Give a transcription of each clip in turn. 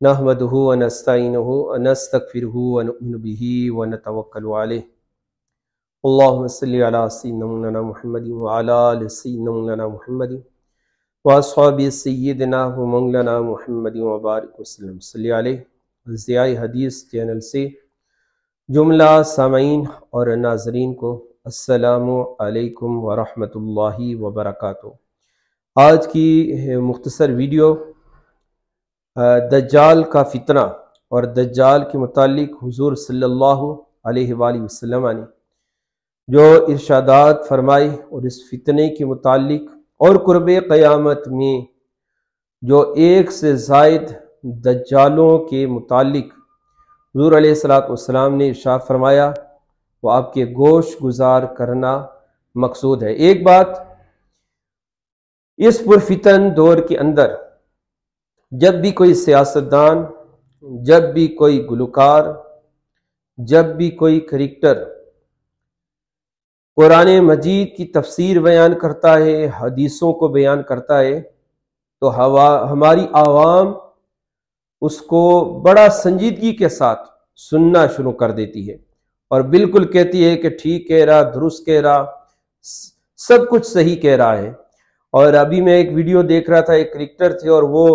नहमदुहु व नस्तईनुहु व नस्तगफिरुहु व नु'मिनु बिही व नतवक्कलु अलैहि। अल्लाहुम्मा सल्लि अला सय्यिदिना मौलाना मुहम्मदिन व अला आलि सय्यिदिना मौलाना मुहम्मदिन व अस्हाबि सय्यिदिना व मौलाना मुहम्मदिन व बारिक वसल्लम सल्लि अलैहि। ज़ियाए हदीस चैनल से जुमला सामीन और नाज़रीन को अस्सलामु अलैकुम व रहमतुल्लाहि व बरकातुहू। आज की मुख्तसर वीडियो दज्जाल का फितना और दज्जाल के मुतालिक हुजूर सल्लल्लाहु अलैहि वसल्लम ने जो इरशादात फरमाई और इस फितने के मुतालिक और कुर्ब क़यामत में जो एक से ज़ायद दज्जालों के मुतालिक हुजूर अलैहिस्सलातु वस्सलाम ने इरशाद फरमाया, वो आपके गोश गुजार करना मकसूद है। एक बात, इस पुरफितन दौर के अंदर जब भी कोई सियासतदान, जब भी कोई गुलकार, जब भी कोई क्रिकेटर कुरान मजीद की तफसीर बयान करता है, हदीसों को बयान करता है, तो हमारी आवाम उसको बड़ा संजीदगी के साथ सुनना शुरू कर देती है और बिल्कुल कहती है कि ठीक कह रहा, दुरुस्त कह रहा, सब कुछ सही कह रहा है। और अभी मैं एक वीडियो देख रहा था, एक क्रिकेटर थे और वो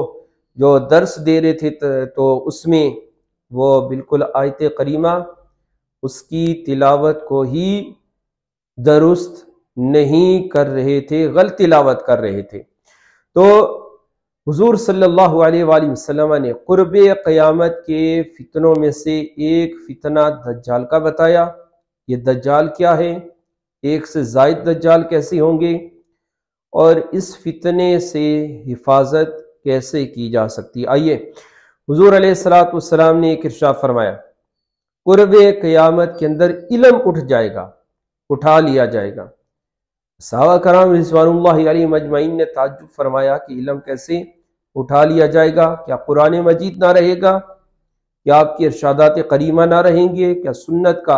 जो दर्स दे रहे थे तो उसमें वो बिल्कुल आयत करीमा उसकी तिलावत को ही दुरुस्त नहीं कर रहे थे, गलत तिलावत कर रहे थे। तो हुजूर सल्लल्लाहु अलैहि वसल्लम ने कुर्ब क़यामत के फितनों में से एक फितना दज्जाल का बताया। ये दज्जाल क्या है, एक से ज़ायद दज्जाल कैसे होंगे और इस फितने से हिफाजत कैसे की जा सकती है। आइए, हुजूर अलैहिस्सलातु वस्सलाम ने एक इरशाद फरमाया, कुर्ब क़यामत के अंदर इल्म उठ जाएगा, उठा लिया जाएगा। सहाबा कराम रिज़वानुल्लाहि अलैहिम अजमईन ने ताज्जुब फरमाया कि इल्म कैसे उठा लिया जाएगा? क्या कुरान मजीद ना रहेगा? क्या आपके इरशादात करीमा ना रहेंगे? क्या सुन्नत का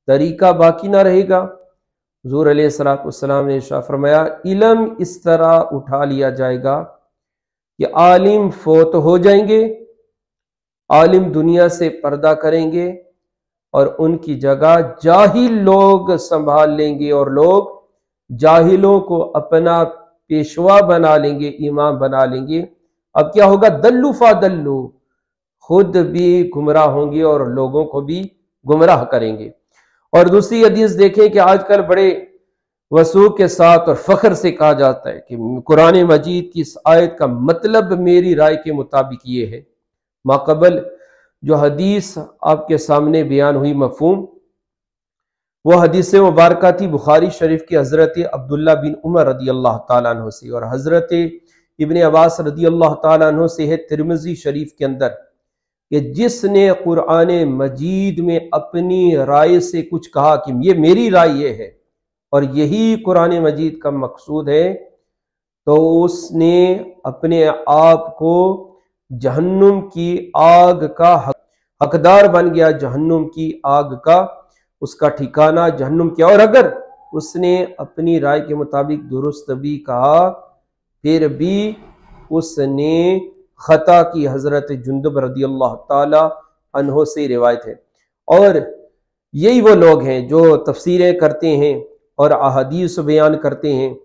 तरीका बाकी ना रहेगा? हुजूर अलैहिस्सलातु वस्सलाम ने इरशाद फरमाया, इल्म इस तरह उठा लिया जाएगा कि आलिम फोत हो जाएंगे, आलिम दुनिया से पर्दा करेंगे और उनकी जगह जाहिल लोग संभाल लेंगे और लोग जाहिलों को अपना पेशवा बना लेंगे, इमाम बना लेंगे। अब क्या होगा? दल्लू फादल्लू, खुद भी गुमराह होंगे और लोगों को भी गुमराह करेंगे। और दूसरी हदीस देखें कि आजकल बड़े वसूख के साथ और फख्र से कहा जाता है कि कुरान मजीद की इस आयत का मतलब मेरी राय के मुताबिक ये है। माक़बल जो हदीस आपके सामने बयान हुई मफ़हूम, वो हदीस मुबारका थी बुखारी शरीफ की हज़रत अब्दुल्ला बिन उमर रदी अल्लाह ताला अन्हु से और हज़रत इब्न अब्बास रदी अल्लाह ताला अन्हु से है तिरमिज़ी शरीफ के अंदर कि जिसने कुरान मजीद में अपनी राय से कुछ कहा कि ये मेरी राय ये है और यही कुरान मजीद का मकसूद है, तो उसने अपने आप को जहन्नुम की आग का हकदार बन गया। जहन्नुम की आग का उसका ठिकाना जहन्नुम किया। और अगर उसने अपनी राय के मुताबिक दुरुस्त भी कहा फिर भी उसने खता की। हजरत जुंदब रदी अल्लाह ताला अन्हो से रिवायत है। और यही वो लोग हैं जो तफसीरें करते हैं और अहादीस बयान करते हैं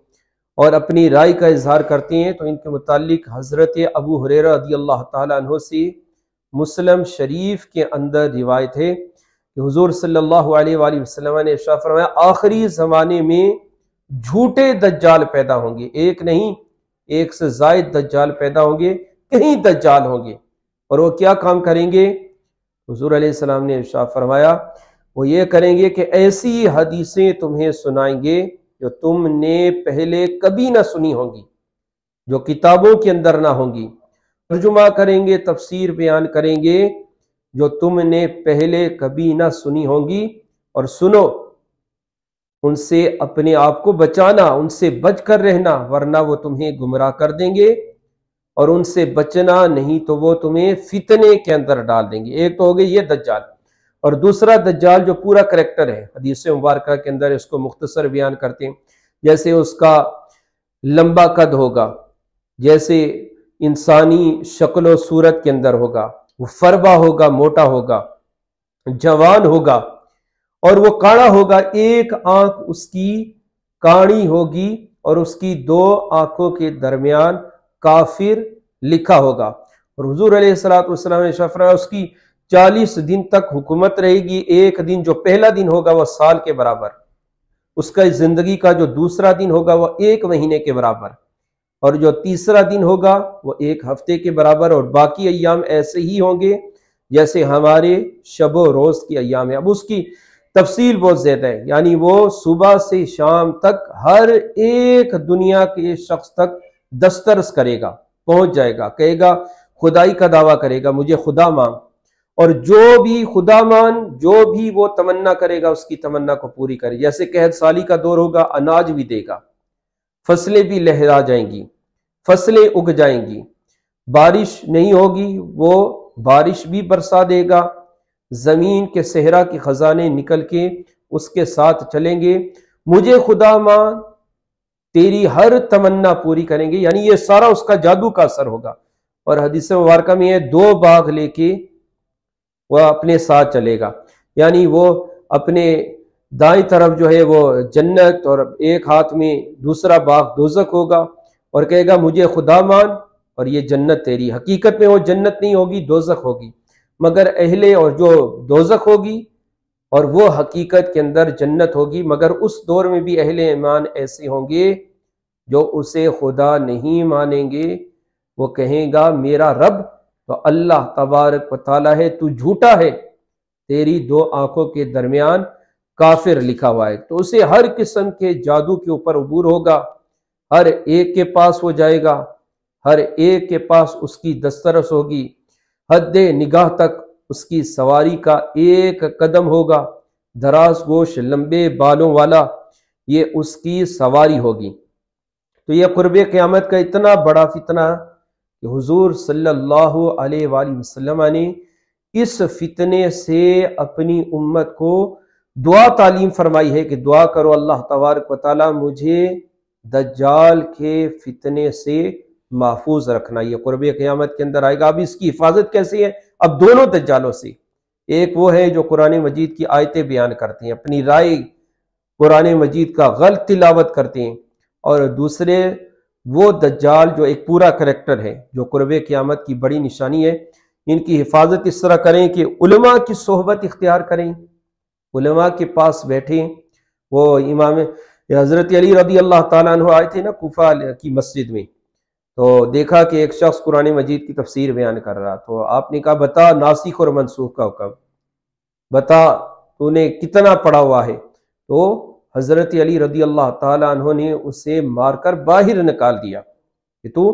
और अपनी राय का इजहार करते हैं। तो इनके मुतालिक हजरत अबू हुरैरा रदी अल्लाह ताला अन्हो से मुस्लिम शरीफ के अंदर रिवायत है कि हुजूर सल्लल्लाहु अलैहि वसल्लम ने इरशाद फरमाया, आखिरी ज़माने में झूठे दज्जाल पैदा होंगे, एक नहीं एक से ज़ायद दज्जाल पैदा होंगे, कहीं दज्जाल होंगे। और वो क्या काम करेंगे? हुजूर अलैहिस्सलाम ने इरशाद फरमाया, वो ये करेंगे कि ऐसी हदीसें तुम्हें सुनाएंगे जो तुमने पहले कभी ना सुनी होंगी, जो किताबों के अंदर ना होंगी। तर्जुमा करेंगे, तफसीर बयान करेंगे जो तुमने पहले कभी ना सुनी होंगी। और सुनो, उनसे अपने आप को बचाना, उनसे बच कर रहना, वरना वो तुम्हें गुमराह कर देंगे और उनसे बचना नहीं तो वो तुम्हें फितने के अंदर डाल देंगे। एक तो हो गई ये दज्जाल, और दूसरा दज्जाल जो पूरा करैक्टर है, हदीस मुबारका के अंदर इसको मुख्तसर बयान करते हैं। जैसे उसका लंबा कद होगा, जैसे इंसानी शक्ल व सूरत के अंदर होगा, वो फरबा होगा, मोटा होगा, जवान होगा और वो काड़ा होगा, एक आंख उसकी काड़ी होगी और उसकी दो आंखों के दरमियान काफिर लिखा होगा। और हुजूर अलैहिस्सलातु वस्सलाम ने फरमाया उसकी 40 दिन तक हुकूमत रहेगी। एक दिन जो पहला दिन होगा वह साल के बराबर, उसका जिंदगी का जो दूसरा दिन होगा वह 1 महीने के बराबर, और जो तीसरा दिन होगा वो 1 हफ्ते के बराबर, और बाकी अय्याम ऐसे ही होंगे जैसे हमारे शबो रोज की अय्याम है। अब उसकी तफसील बहुत ज्यादा है, यानी वो सुबह से शाम तक हर एक दुनिया के शख्स तक दस्तरस करेगा, पहुंच जाएगा, कहेगा, खुदाई का दावा करेगा, मुझे खुदा मान, और जो भी खुदा मान, जो भी वो तमन्ना करेगा उसकी तमन्ना को पूरी करे। जैसे कहत साली का दौर होगा, अनाज भी देगा, फसलें भी लहरा जाएंगी, फसलें उग जाएंगी, बारिश नहीं होगी वो बारिश भी बरसा देगा, जमीन के सहरा के खजाने निकल के उसके साथ चलेंगे, मुझे खुदा मान, तेरी हर तमन्ना पूरी करेंगे। यानी ये सारा उसका जादू का असर होगा। और हदीस मुबारक में है 2 बाग लेके वह अपने साथ चलेगा, यानी वो अपने दाएं तरफ जो है वो जन्नत और एक हाथ में दूसरा बाग दोजक होगा, और कहेगा मुझे खुदा मान और ये जन्नत तेरी। हकीकत में वो जन्नत नहीं होगी, दोजक होगी, मगर अहले और जो दोजक होगी और वो हकीकत के अंदर जन्नत होगी। मगर उस दौर में भी अहले ईमान ऐसे होंगे जो उसे खुदा नहीं मानेंगे। वो कहेगा मेरा रब तो अल्लाह तबारक व तआला है, तू झूठा है, तेरी 2 आंखों के दरमियान काफिर लिखा हुआ है। तो उसे हर किस्म के जादू के ऊपर अबूर होगा, हर एक के पास वो जाएगा, हर एक के पास उसकी दस्तरस होगी, हद्दे निगाह तक उसकी सवारी का एक कदम होगा, दराज गोश लंबे बालों वाला ये उसकी सवारी होगी। तो यह कुर्बे क़यामत का इतना बड़ा फितना कि हुजूर सल्लल्लाहु अलैहि वसल्लम ने इस फितने से अपनी उम्मत को दुआ तालीम फरमाई है कि दुआ करो अल्लाह तबारक व तआला मुझे दज्जाल के फितने से महफूज रखना। ये कुर्बे क़यामत के अंदर आएगा। अब इसकी हिफाजत कैसे है? अब दोनों दज्जालों से, एक वो है जो कुरान मजीद की आयतें बयान करते हैं, अपनी राय कुरान मजीद का गलत तिलावत करते हैं, और दूसरे वो दज्जाल जो एक पूरा करैक्टर है, जो कुर्बे क़यामत की बड़ी निशानी है। इनकी हिफाजत इस तरह करें कि उलमा की सोहबत इख्तियार करें, उलमा के पास बैठें। वो इमाम हज़रत अली रज़ी अल्लाह ताला अन्हु आए थे ना कूफा की मस्जिद में, तो देखा कि एक शख्स कुरान मजीद की तफसीर बयान कर रहा, तो आपने कहा बता नासिख और मनसूख का हुक्म बता, तूने कितना पढ़ा हुआ है? तो हज़रत अली रज़ी अल्लाह ताला अन्हु ने उसे मारकर बाहर निकाल दिया कि तू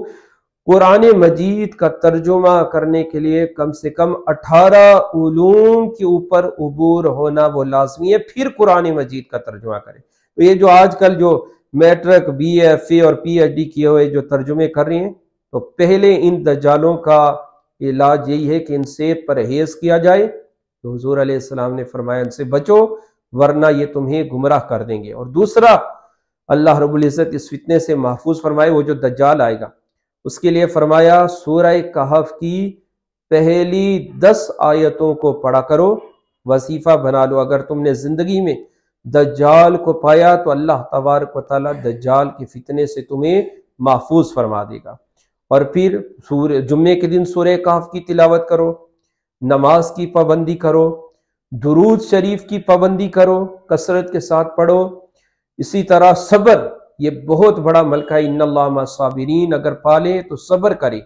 कुरान मजीद का तर्जुमा करने के लिए कम से कम 18 उलूम के ऊपर उबूर होना वो लाजमी है, फिर कुरान मजीद का तर्जुमा करे। तो ये जो आजकल जो मैट्रिक BFA और PhD किए हुए जो तर्जुमे कर रहे हैं, तो पहले इन दज्जालों का इलाज यही है कि इनसे परहेज किया जाए। तो हुजूर अलैहिस्सलाम ने फरमाया इनसे बचो वरना ये तुम्हें गुमराह कर देंगे। और दूसरा, अल्लाह रब्बुल इज्जत इस फितने से महफूज फरमाए, वो जो दज्जाल आएगा उसके लिए फरमाया सूरह कहफ की पहली 10 आयतों को पढ़ा करो, वजीफा बना लो। अगर तुमने जिंदगी में दज्जाल को पाया तो अल्लाह तबारक व तआला दज्जाल के फितने से तुम्हें महफूज फरमा देगा। और फिर जुम्मे के दिन सूरह कहफ की तिलावत करो, नमाज की पाबंदी करो, दुरूद शरीफ की पाबंदी करो, कसरत के साथ पढ़ो। इसी तरह सब्र, ये बहुत बड़ा मलका है, इन्नल्लाह मस्साबिरीन, अगर पाले तो सब्र करे,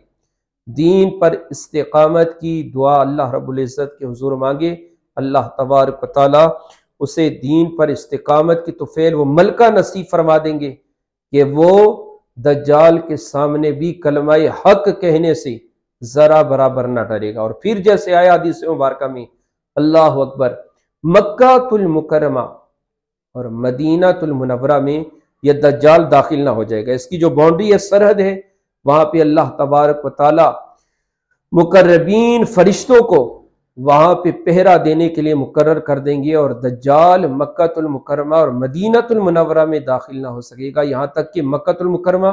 दीन पर इस्तिकामत की दुआ अल्लाह रब्बुल इज्जत के हुजूर मांगे, अल्लाह तबारक व तआला उसे दीन पर इस्तिकामत की तुफैल वो मलका नसीब फरमा देंगे कि वो दज्जाल के सामने भी कलमाए हक कहने से जरा बराबर न डरेगा। और फिर जैसे आया हदीस मुबारक में, अल्लाह अकबर, मक्कातुल मुकरमा और मदीनातुल मुनव्वरा में यह दज्जाल दाखिल ना हो जाएगा। इसकी जो बाउंड्री है, सरहद है, वहां पे अल्लाह तबारक व तआला मुकर्रबीन फरिश्तों को वहां पे पहरा देने के लिए मुकर्रर कर देंगे, और दज्जाल मक्कातुल मुकरमा और मदीनातुल मुनव्वरा में दाखिल ना हो सकेगा। यहाँ तक कि मक्कातुल मुकरमा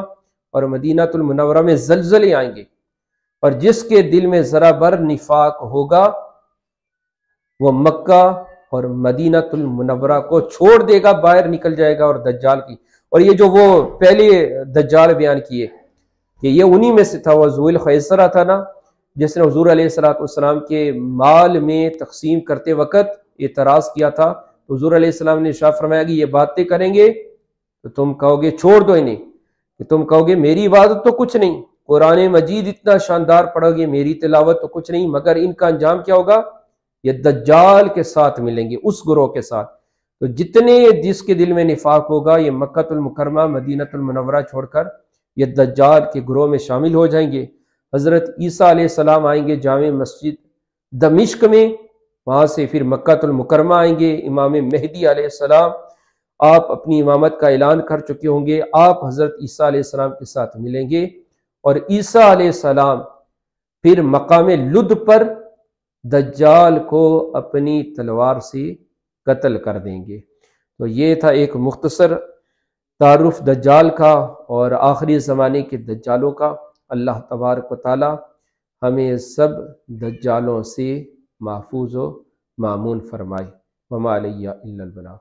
और मदीनातुल मुनव्वरा में जलजले आएंगे, اور جس کے دل میں ذرا بر نفاق ہوگا وہ مکہ اور مدینہ المنورہ کو چھوڑ دے گا، باہر نکل جائے گا، اور دجال کی، اور یہ جو وہ پہلے دجال بیان کیے کہ یہ انہی میں سے تھا، وہ ذو الخیسرہ تھا نا، جس نے حضور علیہ السلام کے مال میں تقسیم کرتے وقت اعتراض کیا تھا. تو حضور علیہ السلام نے ارشاد فرمایا کہ یہ باتیں کریں گے تو تم کہو گے چھوڑ دو انہیں، کہ تم کہو گے میری عبادت تو کچھ نہیں، قرآن مجید اتنا شاندار پڑھو گے، میری تلاوت تو کچھ نہیں، مگر ان کا انجام کیا ہوگا؟ یہ دجال کے ساتھ ملیں گے، اس گروہ کے ساتھ. تو جتنے جس کے دل میں نفاق ہوگا یہ مکہ المکرمہ مدینہ المنورہ چھوڑ کر یہ دجال کے گروہ میں شامل ہو جائیں گے. حضرت عیسیٰ علیہ السلام آئیں گے جامع مسجد دمشق میں، وہاں سے پھر مکہ المکرمہ آئیں گے. امام مہدی علیہ السلام آپ اپنی امامت کا اعلان کر چکے ہوں گے، آپ حضرت عیسیٰ علیہ السلام کے ساتھ ملیں گے، اور عیسیٰ علیہ السلام پھر مقام لد پر دجال کو اپنی تلوار سے قتل کر دیں گے. تو یہ تھا ایک مختصر تعارف دجال کا اور آخری زمانے کے دجالوں کا. اللہ تبارک و تعالی ہمیں سب دجالوں سے محفوظ و مامون فرمائے. وما علیہ الا البلاغ.